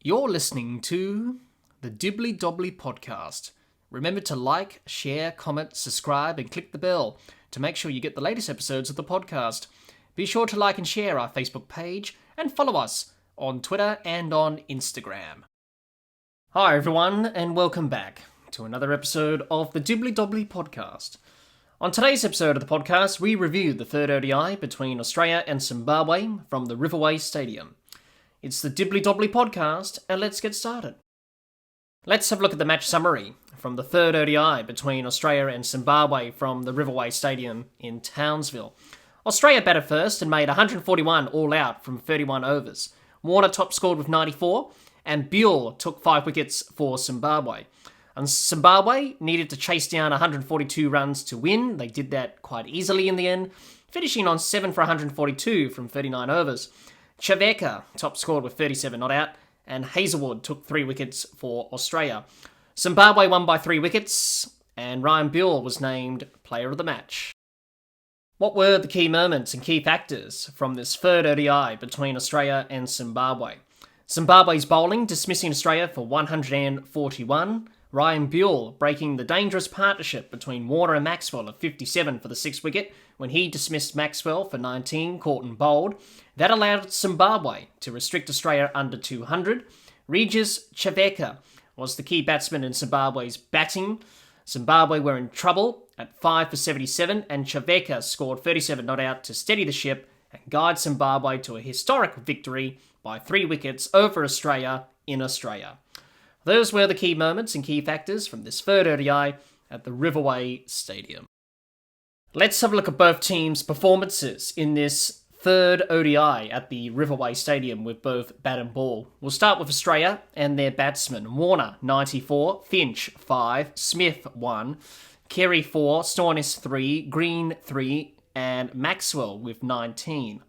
You're listening to the Dibbly-Dobbly podcast. Remember to like, share, comment, subscribe, and click the bell to make sure you get the latest episodes of the podcast. Be sure to like and share our Facebook page and follow us on Twitter and on Instagram. Hi everyone, and welcome back to another episode of the Dibbly-Dobbly podcast. On today's episode of the podcast, we review the third ODI between Australia and Zimbabwe from the Riverway Stadium. It's the Dibbly-Dobbly podcast, and let's get started. Let's have a look at the match summary from the third ODI between Australia and Zimbabwe from the Riverway Stadium in Townsville. Australia batted first and made 141 all out from 31 overs. Warner top scored with 94, and Buell took 5 wickets for Zimbabwe. And Zimbabwe needed to chase down 142 runs to win. They did that quite easily in the end, finishing on 7 for 142 from 39 overs. Chaveka top scored with 37 not out, and Hazelwood took 3 wickets for Australia. Zimbabwe won by 3 wickets, and Ryan Buell was named Player of the Match. What were the key moments and key factors from this third ODI between Australia and Zimbabwe? Zimbabwe's bowling dismissing Australia for 141, Ryan Buell breaking the dangerous partnership between Warner and Maxwell at 57 for the 6th wicket when he dismissed Maxwell for 19, caught and bowled. That allowed Zimbabwe to restrict Australia under 200. Regis Chaveka was the key batsman in Zimbabwe's batting. Zimbabwe were in trouble at 5 for 77, and Chaveka scored 37 not out to steady the ship and guide Zimbabwe to a historic victory by 3 wickets over Australia in Australia. Those were the key moments and key factors from this third ODI at the Riverway Stadium. Let's have a look at both teams' performances in this third ODI at the Riverway Stadium with both bat and ball. We'll start with Australia and their batsmen. Warner, 94, Finch, 5, Smith, 1, Carey, 4, Stoinis, 3, Green, 3, and Maxwell with 19.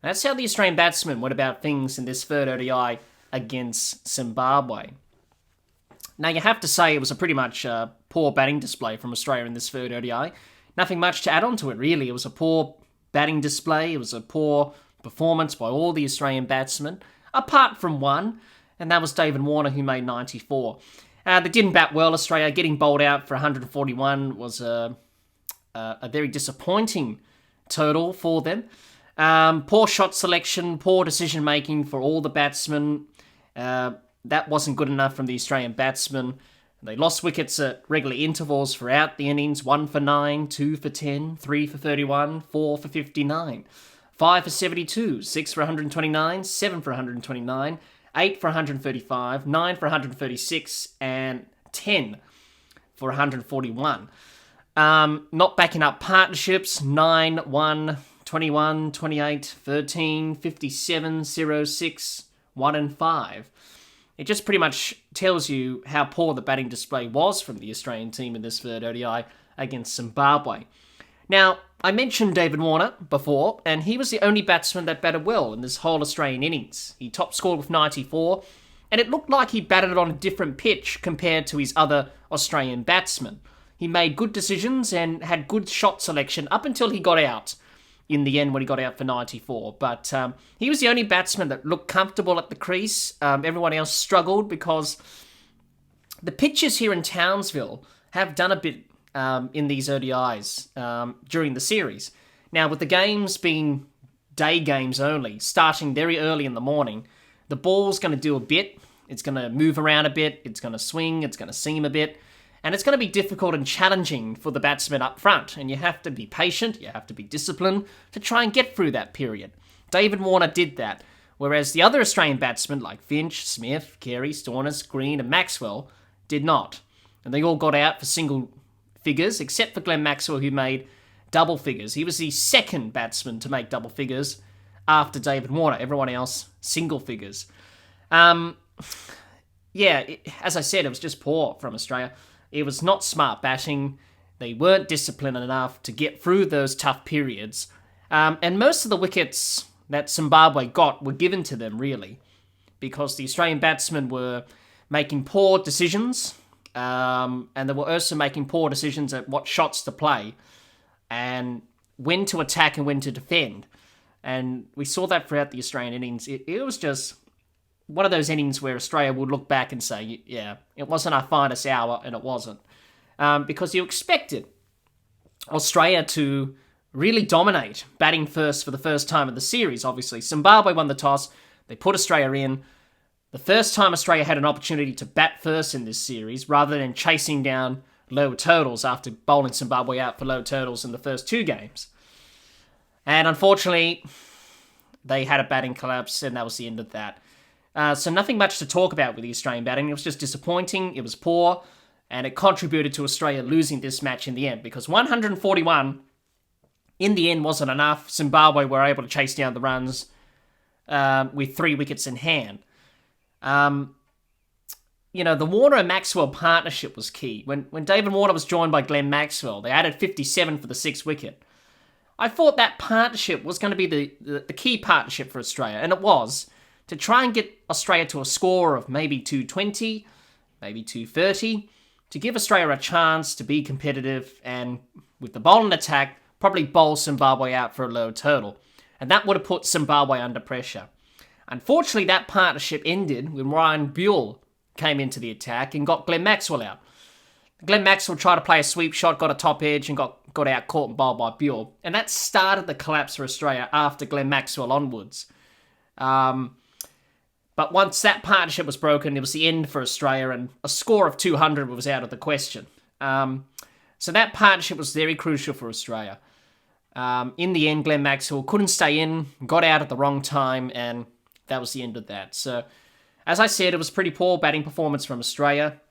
That's how the Australian batsmen went about things in this third ODI against Zimbabwe. Now, you have to say it was a pretty much poor batting display from Australia in this third ODI. Nothing much to add on to it, really. It was a poor batting display. It was a poor performance by all the Australian batsmen, apart from one, and that was David Warner, who made 94. They didn't bat well, Australia. Getting bowled out for 141 was a very disappointing total for them. Poor shot selection, poor decision-making for all the batsmen. That wasn't good enough from the Australian batsmen. They lost wickets at regular intervals throughout the innings. 1 for 9, 2 for 10, 3 for 31, 4 for 59, 5 for 72, 6 for 129, 7 for 129, 8 for 135, 9 for 136, and 10 for 141. Not backing up partnerships. 9, 1, 21, 28, 13, 57, 0, 6, 1 and 5. It just pretty much tells you how poor the batting display was from the Australian team in this third ODI against Zimbabwe. Now, I mentioned David Warner before, and he was the only batsman that batted well in this whole Australian innings. He top scored with 94, and it looked like he batted on a different pitch compared to his other Australian batsmen. He made good decisions and had good shot selection up until he got out in the end when he got out for 94. But he was the only batsman that looked comfortable at the crease. Everyone else struggled because the pitches here in Townsville have done a bit in these ODIs during the series. Now, with the games being day games only, starting very early in the morning, the ball's going to do a bit. It's going to move around a bit. It's going to swing. It's going to seam a bit. And it's going to be difficult and challenging for the batsmen up front. And you have to be patient, you have to be disciplined to try and get through that period. David Warner did that, whereas the other Australian batsmen like Finch, Smith, Carey, Stoinis, Green and Maxwell did not. And they all got out for single figures, except for Glenn Maxwell, who made double figures. He was the second batsman to make double figures after David Warner. Everyone else, single figures. As I said, it was just poor from Australia. It was not smart batting. They weren't disciplined enough to get through those tough periods. And most of the wickets that Zimbabwe got were given to them, really, because the Australian batsmen were making poor decisions, and they were also making poor decisions at what shots to play and when to attack and when to defend. And we saw that throughout the Australian innings. It was just one of those innings where Australia would look back and say, yeah, it wasn't our finest hour, and it wasn't. Because you expected Australia to really dominate, batting first for the first time in the series, obviously. Zimbabwe won the toss. They put Australia in. The first time Australia had an opportunity to bat first in this series, rather than chasing down low totals after bowling Zimbabwe out for low totals in the first 2 games. And unfortunately, they had a batting collapse, and that was the end of that. So nothing much to talk about with the Australian batting. It was just disappointing, it was poor, and it contributed to Australia losing this match in the end, because 141 in the end wasn't enough. Zimbabwe were able to chase down the runs with 3 wickets in hand. The Warner and Maxwell partnership was key. When David Warner was joined by Glenn Maxwell, they added 57 for the 6th wicket. I thought that partnership was going to be the key partnership for Australia, and it was, to try and get Australia to a score of maybe 220, maybe 230, to give Australia a chance to be competitive and, with the bowling attack, probably bowl Zimbabwe out for a low total. And that would have put Zimbabwe under pressure. Unfortunately, that partnership ended when Ryan Buell came into the attack and got Glenn Maxwell out. Glenn Maxwell tried to play a sweep shot, got a top edge, and got out caught and bowled by Buell. And that started the collapse for Australia after Glenn Maxwell onwards. But once that partnership was broken, it was the end for Australia, and a score of 200 was out of the question. So that partnership was very crucial for Australia. In the end, Glenn Maxwell couldn't stay in, got out at the wrong time, and that was the end of that. So, as I said, it was pretty poor batting performance from Australia.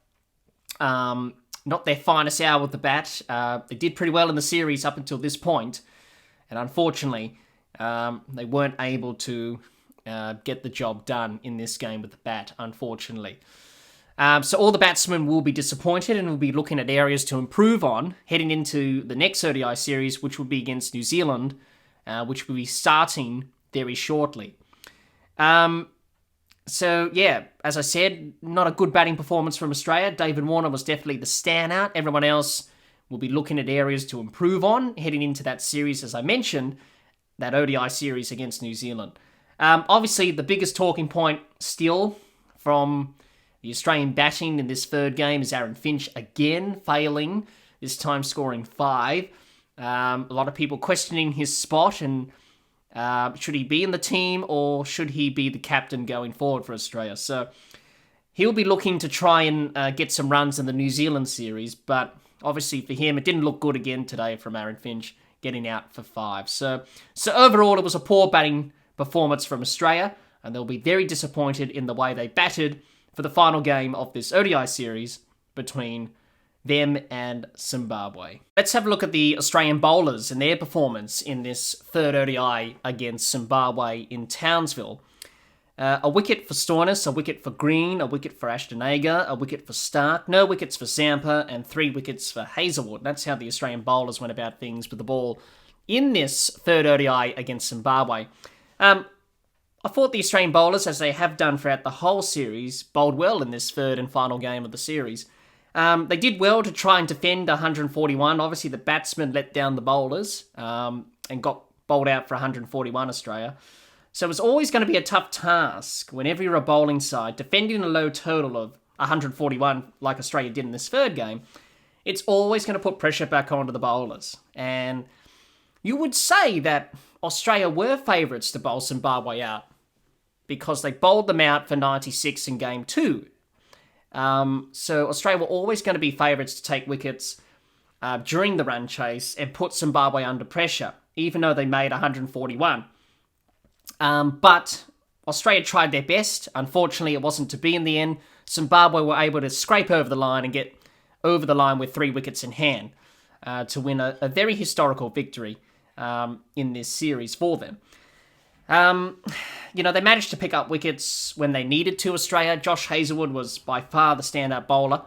Not their finest hour with the bat. They did pretty well in the series up until this point, and unfortunately, they weren't able to get the job done in this game with the bat, unfortunately. So all the batsmen will be disappointed and will be looking at areas to improve on heading into the next ODI series, which will be against New Zealand, which will be starting very shortly. So, yeah, as I said, not a good batting performance from Australia. David Warner was definitely the standout. Everyone else will be looking at areas to improve on heading into that series, as I mentioned, that ODI series against New Zealand. Obviously, the biggest talking point still from the Australian batting in this third game is Aaron Finch again failing, this time scoring 5. A lot of people questioning his spot and should he be in the team or should he be the captain going forward for Australia? So he'll be looking to try and get some runs in the New Zealand series, but obviously for him, it didn't look good again today from Aaron Finch getting out for 5. So overall, it was a poor batting performance from Australia, and they'll be very disappointed in the way they batted for the final game of this ODI series between them and Zimbabwe. Let's have a look at the Australian bowlers and their performance in this third ODI against Zimbabwe in Townsville. A wicket for Stoinis, a wicket for Green, a wicket for Ashton Agar, a wicket for Stark, no wickets for Zampa, and 3 wickets for Hazelwood. That's how the Australian bowlers went about things with the ball in this third ODI against Zimbabwe. I thought the Australian bowlers, as they have done throughout the whole series, bowled well in this third and final game of the series. They did well to try and defend 141. Obviously, the batsmen let down the bowlers and got bowled out for 141, Australia. So it was always going to be a tough task whenever you're a bowling side, defending a low total of 141 like Australia did in this third game. It's always going to put pressure back onto the bowlers. And you would say that Australia were favourites to bowl Zimbabwe out because they bowled them out for 96 in Game 2. So Australia were always going to be favourites to take wickets during the run chase and put Zimbabwe under pressure, even though they made 141. But Australia tried their best. Unfortunately, it wasn't to be in the end. Zimbabwe were able to scrape over the line and get over the line with 3 wickets in hand to win a very historical victory in this series for them. They managed to pick up wickets when they needed to, Australia. Josh Hazelwood was by far the standout bowler.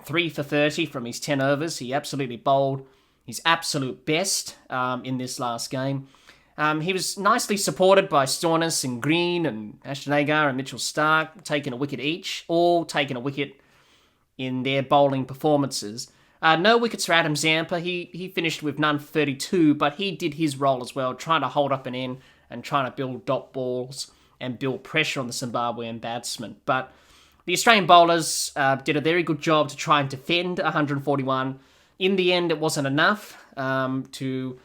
3 for 30 from his 10 overs. He absolutely bowled his absolute best in this last game. He was nicely supported by Stoinis and Green and Ashton Agar and Mitchell Stark, taking a wicket each, all taking a wicket in their bowling performances. No wickets for Adam Zampa. He finished with none for 32, but he did his role as well, trying to hold up an end and trying to build dot balls and build pressure on the Zimbabwean batsmen. But the Australian bowlers did a very good job to try and defend 141. In the end, it wasn't enough to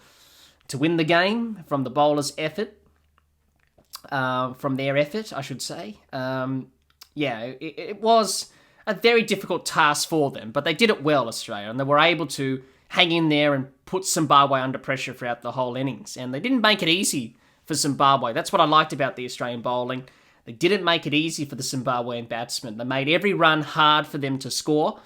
win the game from the bowlers' effort. From their effort, I should say. It was a very difficult task for them, but they did it well, Australia, and they were able to hang in there and put Zimbabwe under pressure throughout the whole innings. And they didn't make it easy for Zimbabwe. That's what I liked about the Australian bowling. They didn't make it easy for the Zimbabwean batsmen. They made every run hard for them to score,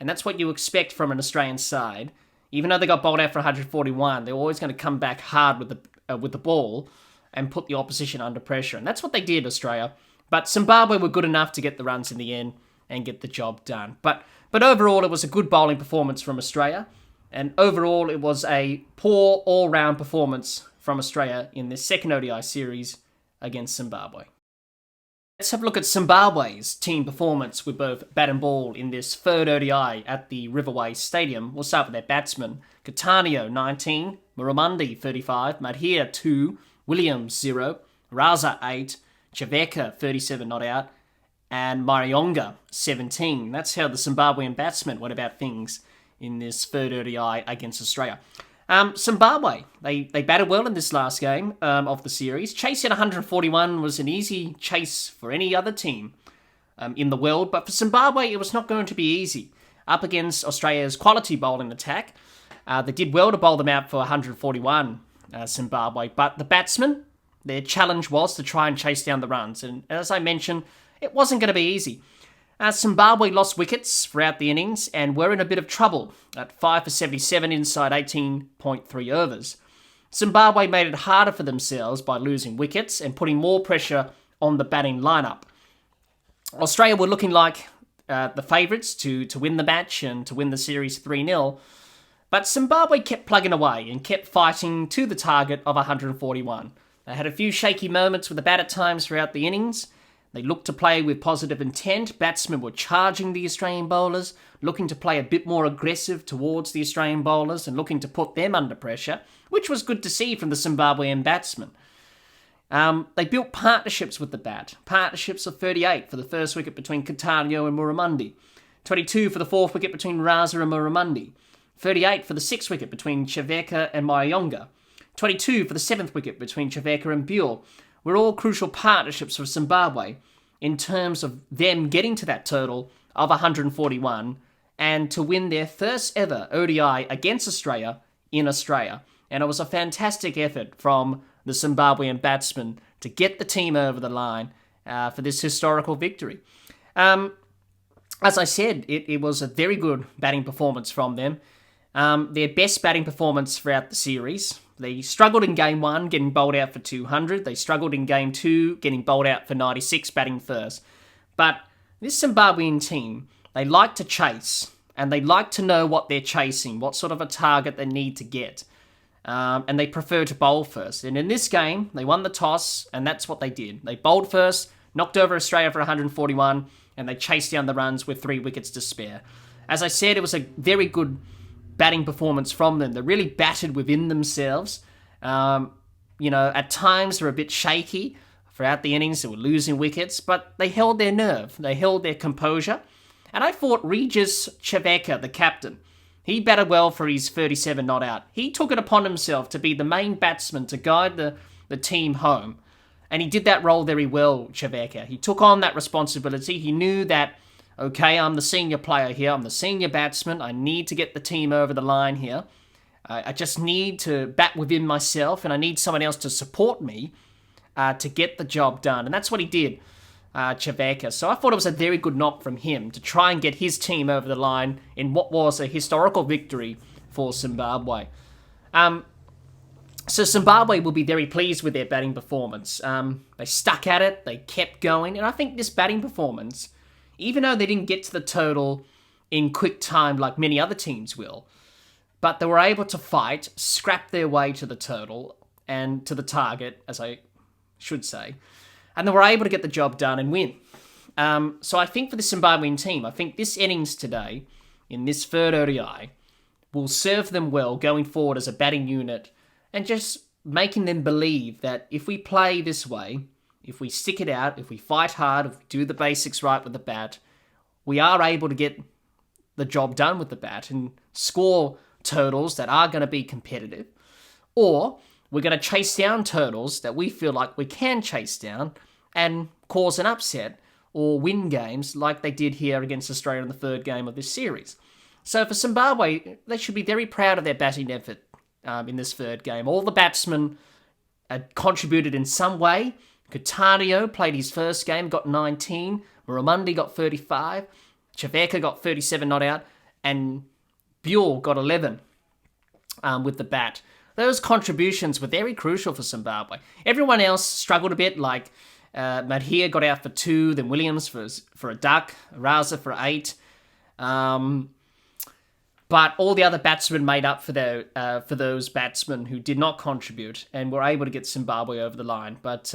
and that's what you expect from an Australian side. Even though they got bowled out for 141, they're always going to come back hard with the ball and put the opposition under pressure. And that's what they did, Australia. But Zimbabwe were good enough to get the runs in the end and get the job done. But overall, it was a good bowling performance from Australia. And overall, it was a poor all-round performance from Australia in this second ODI series against Zimbabwe. Let's have a look at Zimbabwe's team performance with both bat and ball in this third ODI at the Riverway Stadium. We'll start with their batsmen. Catania, 19. Murumandi, 35. Madhir, 2. Williams, 0. Raza, 8. Chaveka, 37 not out. And Marionga, 17. That's how the Zimbabwean batsmen went about things in this third ODI against Australia. Zimbabwe, they batted well in this last game of the series. Chasing 141 was an easy chase for any other team in the world, but for Zimbabwe, it was not going to be easy. Up against Australia's quality bowling attack, they did well to bowl them out for 141, Zimbabwe, but the batsmen, their challenge was to try and chase down the runs, and as I mentioned, it wasn't going to be easy. Zimbabwe lost wickets throughout the innings and were in a bit of trouble at 5 for 77 inside 18.3 overs. Zimbabwe made it harder for themselves by losing wickets and putting more pressure on the batting lineup. Australia were looking like the favourites to win the match and to win the series 3-0, but Zimbabwe kept plugging away and kept fighting to the target of 141. They had a few shaky moments with the bat at times throughout the innings. They looked to play with positive intent. Batsmen were charging the Australian bowlers, looking to play a bit more aggressive towards the Australian bowlers and looking to put them under pressure, which was good to see from the Zimbabwean batsmen. They built partnerships with the bat. Partnerships of 38 for the first wicket between Catania and Murumandi, 22 for the fourth wicket between Raza and Murumandi, 38 for the sixth wicket between Chaveka and Marionga, 22 for the seventh wicket between Chaveka and Buell, were all crucial partnerships for Zimbabwe in terms of them getting to that total of 141 and to win their first ever ODI against Australia in Australia. And it was a fantastic effort from the Zimbabwean batsmen to get the team over the line for this historical victory. As I said, it was a very good batting performance from them. Their best batting performance throughout the series. They struggled in Game 1, getting bowled out for 200. They struggled in Game 2, getting bowled out for 96, batting first. But this Zimbabwean team, they like to chase, and they like to know what they're chasing, what sort of a target they need to get. And they prefer to bowl first. And in this game, they won the toss, and that's what they did. They bowled first, knocked over Australia for 141, and they chased down the runs with 3 wickets to spare. As I said, it was a very good batting performance from them. They really batted within themselves. At times they're a bit shaky throughout the innings. They were losing wickets, but they held their nerve. They held their composure. And I thought Regis Chaveka, the captain, he batted well for his 37 not out. He took it upon himself to be the main batsman to guide the team home. And he did that role very well, Chaveka. He took on that responsibility. He knew that, okay, I'm the senior player here. I'm the senior batsman. I need to get the team over the line here. I just need to bat within myself, and I need someone else to support me to get the job done. And that's what he did, Chaveka. So I thought it was a very good knock from him to try and get his team over the line in what was a historical victory for Zimbabwe. So Zimbabwe will be very pleased with their batting performance. They stuck at it. They kept going. And I think this batting performance, even though they didn't get to the total in quick time like many other teams will, but they were able to fight, scrap their way to the total and to the target, as I should say, and they were able to get the job done and win. So I think for the Zimbabwean team, I think this innings today, in this third ODI, will serve them well going forward as a batting unit and just making them believe that if we play this way, if we stick it out, if we fight hard, if we do the basics right with the bat, we are able to get the job done with the bat and score totals that are going to be competitive. Or we're going to chase down totals that we feel like we can chase down and cause an upset or win games like they did here against Australia in the third game of this series. So for Zimbabwe, they should be very proud of their batting effort in this third game. All the batsmen contributed in some way. Coutinho played his first game, got 19. Muramundi got 35. Chaveka got 37 not out. And Buell got 11 with the bat. Those contributions were very crucial for Zimbabwe. Everyone else struggled a bit, like Madhir got out for 2, then Williams for a duck, Raza for 8. But all the other batsmen made up for those batsmen who did not contribute and were able to get Zimbabwe over the line. But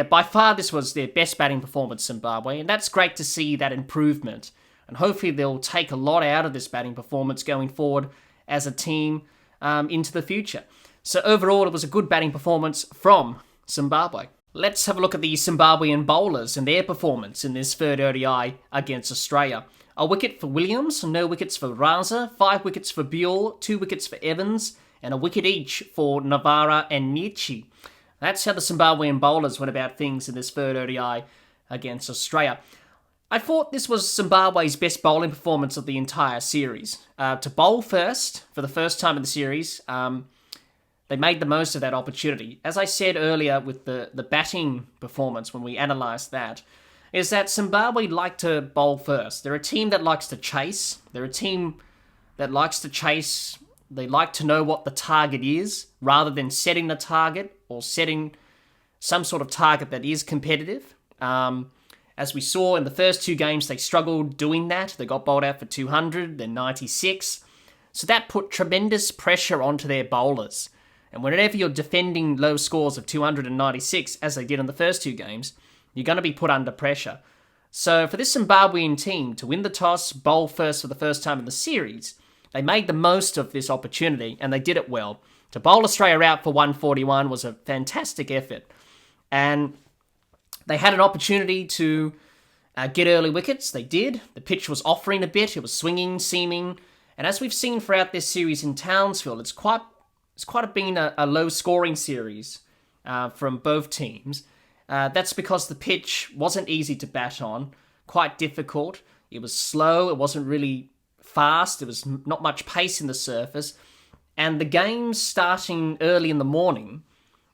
by far this was their best batting performance, Zimbabwe, and that's great to see that improvement. And hopefully they'll take a lot out of this batting performance going forward as a team into the future. So overall, it was a good batting performance from Zimbabwe. Let's have a look at the Zimbabwean bowlers and their performance in this third ODI against Australia. A wicket for Williams, no wickets for Raza, 5 wickets for Buell, 2 wickets for Evans, and a wicket each for Navara and Nietzsche. That's how the Zimbabwean bowlers went about things in this third ODI against Australia. I thought this was Zimbabwe's best bowling performance of the entire series. To bowl first, for the first time in the series, they made the most of that opportunity. As I said earlier with the batting performance when we analysed that, is that Zimbabwe like to bowl first. They're a team that likes to chase. They're a team that likes to chase. They like to know what the target is, rather than setting the target or setting some sort of target that is competitive. As we saw in the first 2 games, they struggled doing that. They got bowled out for 200, then 96. So that put tremendous pressure onto their bowlers. And whenever you're defending low scores of 296, as they did in the first 2 games, you're going to be put under pressure. So for this Zimbabwean team to win the toss, bowl first for the first time in the series, they made the most of this opportunity, and they did it well. To bowl Australia out for 141 was a fantastic effort. And they had an opportunity to get early wickets. They did. The pitch was offering a bit. It was swinging, seaming. And as we've seen throughout this series in Townsville, it's quite been a low-scoring series from both teams. That's because the pitch wasn't easy to bat on, quite difficult. It was slow, it wasn't really fast, there was not much pace in the surface. And the games starting early in the morning,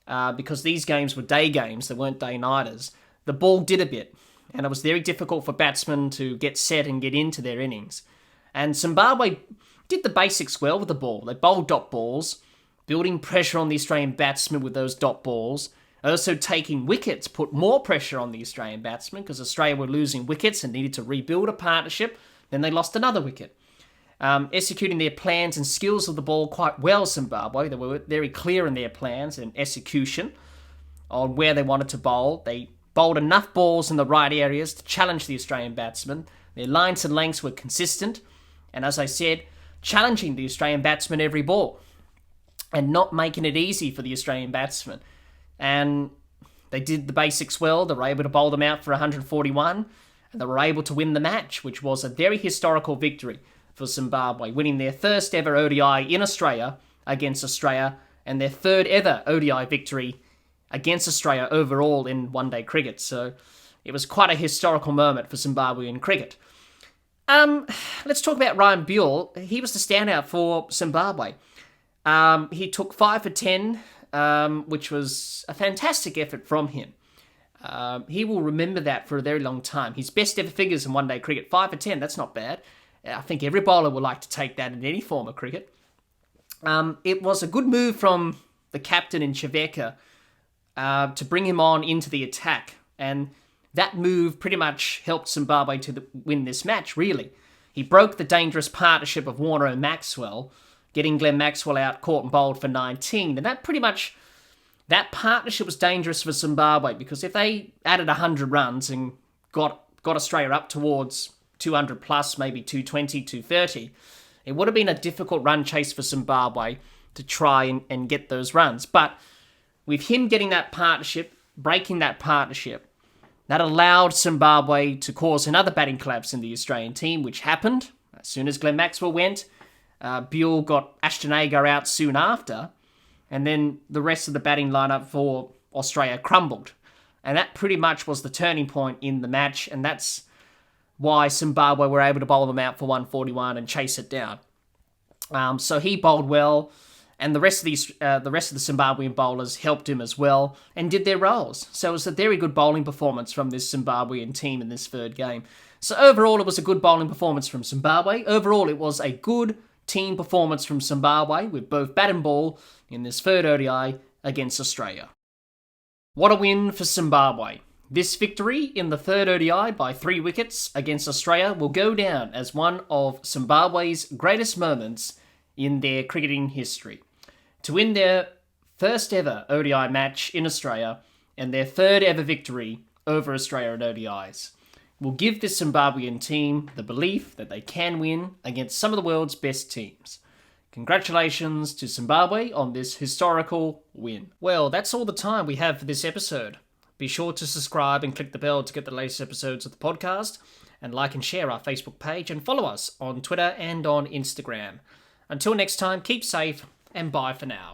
because these games were day games, they weren't day-nighters, the ball did a bit. And it was very difficult for batsmen to get set and get into their innings. And Zimbabwe did the basics well with the ball. They bowled dot balls, building pressure on the Australian batsmen with those dot balls. Also taking wickets put more pressure on the Australian batsmen because Australia were losing wickets and needed to rebuild a partnership. Then they lost another wicket. Executing their plans and skills of the ball quite well, Zimbabwe. They were very clear in their plans and execution on where they wanted to bowl. They bowled enough balls in the right areas to challenge the Australian batsmen. Their lines and lengths were consistent. And as I said, challenging the Australian batsmen every ball and not making it easy for the Australian batsmen. And they did the basics well. They were able to bowl them out for 141, and they were able to win the match, which was a very historical victory for Zimbabwe, winning their first ever ODI in Australia against Australia, and their third ever ODI victory against Australia overall in one-day cricket. So it was quite a historical moment for Zimbabwean cricket. Let's talk about Ryan Buell. He was the standout for Zimbabwe. He took 5 for 10, which was a fantastic effort from him. He will remember that for a very long time. His best ever figures in one-day cricket, 5 for 10, that's not bad. I think every bowler would like to take that in any form of cricket. It was a good move from the captain in Chaveka to bring him on into the attack. And that move pretty much helped Zimbabwe to win this match, really. He broke the dangerous partnership of Warner and Maxwell, getting Glenn Maxwell out, caught and bowled for 19. And that partnership was dangerous for Zimbabwe, because if they added 100 runs and got Australia up towards 200 plus, maybe 220, 230, it would have been a difficult run chase for Zimbabwe to try and get those runs. But with him getting that partnership, breaking that partnership. That allowed Zimbabwe to cause another batting collapse in the Australian team, which happened as soon as Glenn Maxwell went. Buell got Ashton Agar out soon after, and then the rest of the batting lineup for Australia crumbled. And that pretty much was the turning point in the match, and that's why Zimbabwe were able to bowl them out for 141 and chase it down. So he bowled well, and the rest of the Zimbabwean bowlers helped him as well and did their roles. So it was a very good bowling performance from this Zimbabwean team in this third game. So overall, it was a good bowling performance from Zimbabwe. Overall, it was a good team performance from Zimbabwe with both bat and ball in this third ODI against Australia. What a win for Zimbabwe. This victory in the third ODI by 3 wickets against Australia will go down as one of Zimbabwe's greatest moments in their cricketing history. To win their first ever ODI match in Australia and their third ever victory over Australia at ODIs will give this Zimbabwean team the belief that they can win against some of the world's best teams. Congratulations to Zimbabwe on this historical win. Well, that's all the time we have for this episode. Be sure to subscribe and click the bell to get the latest episodes of the podcast, and like and share our Facebook page and follow us on Twitter and on Instagram. Until next time, keep safe and bye for now.